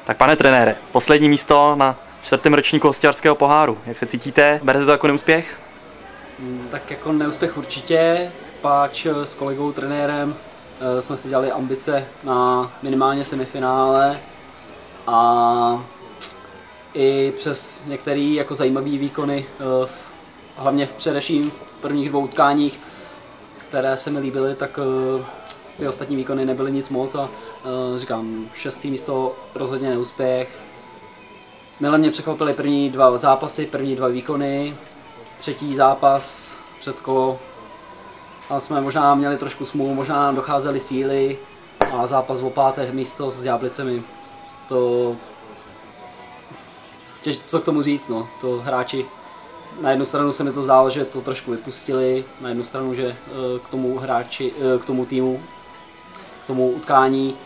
Tak pane trenére, poslední místo na 4. ročníku hostiářského poháru. Jak se cítíte? Berete to jako neúspěch? Tak jako neúspěch určitě, páč s kolegou trenérem jsme si dělali ambice na minimálně semifinále a i přes některé jako zajímavé výkony, hlavně především v prvních 2 utkáních, které se mi líbily, tak ty ostatní výkony nebyly nic moc a říkám, 6. místo rozhodně neúspěch. Mile mě překvapily první 2 zápasy, první 2 výkony, 3. zápas před kolo a jsme možná měli trošku smůlu, možná nám docházely síly a zápas o 5. místo s Ďáblicemi. To co k tomu říct, no, to hráči, na jednu stranu se mi to zdálo, že to trošku vypustili, na jednu stranu, že k tomu hráči, k tomu týmu, k tomu utkání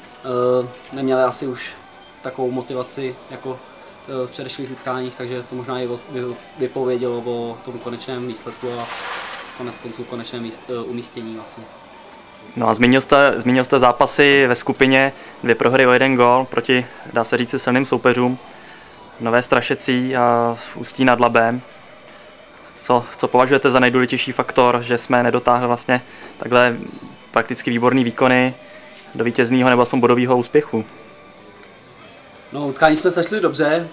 neměli asi už takovou motivaci jako v předešlých utkáních, takže to možná i vypovědělo o tom konečném výsledku a konec konců konečném umístění vlastně. No a zmínil jste zápasy ve skupině, 2 prohry o 1 gól proti, dá se říct, silným soupeřům. Nové Strašecí a Ústí nad Labem. Co považujete za nejdůležitější faktor, že jsme nedotáhli vlastně takhle prakticky výborný výkony do vítězného nebo aspoň bodového úspěchu? No, utkání jsme sešli dobře.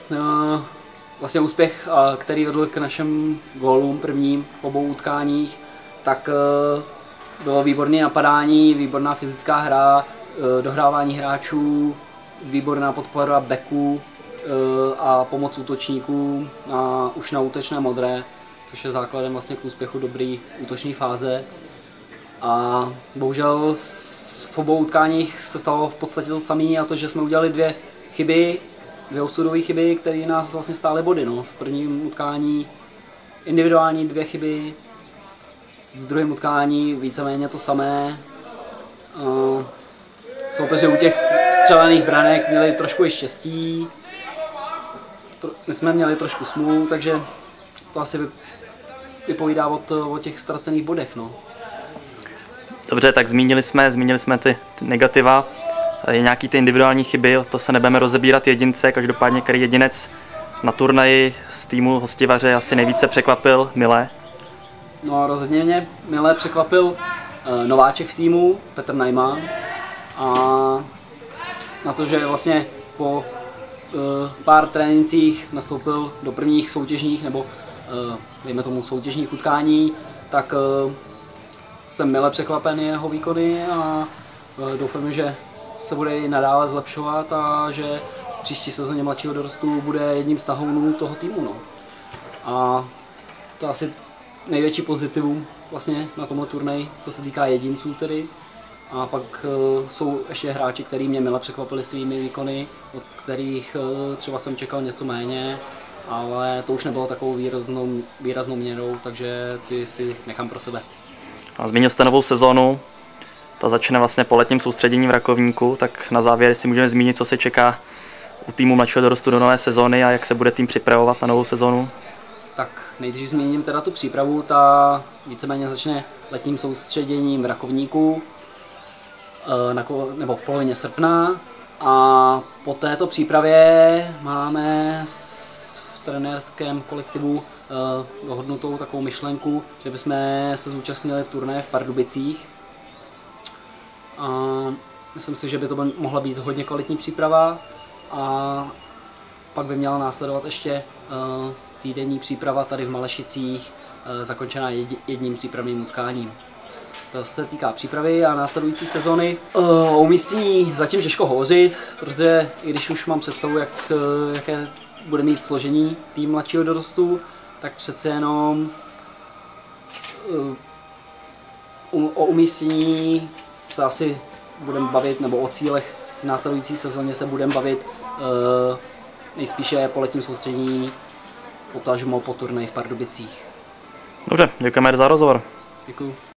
Vlastně úspěch, který vedl k našim gólům prvním v obou utkáních, tak bylo výborné napadání, výborná fyzická hra, dohrávání hráčů, výborná podpora backů a pomoc útočníků už na útočné modré, což je základem vlastně k úspěchu dobré útoční fáze. A bohužel v obou utkáních se stalo v podstatě to samé, a to, že jsme udělali 2 chyby, 2 osudové chyby, které nás vlastně stály body. No. V prvním utkání individuální 2 chyby, v druhém utkání víceméně to samé. Soupeři u těch střelených branek měli trošku i štěstí. My jsme měli trošku smůlu, takže to asi vypovídá o těch ztracených bodech. No. Dobře, tak zmínili jsme ty negativa. Je nějaký ty individuální chyby, to se nebudeme rozebírat jedince, každopádně který jedinec na turnaji z týmu Hostivaře asi nejvíce překvapil Mile? No rozhodně mě Mile překvapil nováček v týmu, Petr Najman, a na to, že vlastně po pár trénincích nastoupil do prvních soutěžních nebo dejme tomu soutěžních utkání, tak jsem mile překvapen jeho výkony a doufám, že se bude i nadále zlepšovat a že v příští sezóně mladšího dorostu bude jedním z tahounů toho týmu. No. A to asi největší pozitivum vlastně na tomhle turnaji, co se týká jedinců tedy. A pak jsou ještě hráči, kteří mě mile překvapili svými výkony, od kterých třeba jsem čekal něco méně, ale to už nebylo takovou výraznou měrou, takže ty si nechám pro sebe. A zmínil jste novou sezónu, ta začne vlastně po letním soustředění v Rakovníku, tak na závěr si můžeme zmínit, co se čeká u týmu mladšího dorostu do nové sezóny a jak se bude tým připravovat na novou sezónu. Tak nejdřív zmíním teda tu přípravu, ta víceméně začne letním soustředěním v Rakovníku, nebo v polovině srpna, a po této přípravě máme v trenérském kolektivu dohodnutou takovou myšlenku, že bychom se zúčastnili turnaje v Pardubicích. A myslím si, že by to mohla být hodně kvalitní příprava a pak by měla následovat ještě týdenní příprava tady v Malešicích, zakončená jedním přípravným utkáním. To se týká přípravy a následující sezony. O umístění zatím těžko hovořit, protože i když už mám představu, jaké bude mít složení tým mladšího dorostu, tak přece jenom o umístění se asi budeme bavit, nebo o cílech v následující sezóně se budeme bavit nejspíše po letním soustředění, potažmo po turnaji v Pardubicích. Dobře, děkujeme za rozhovor. Děkuju.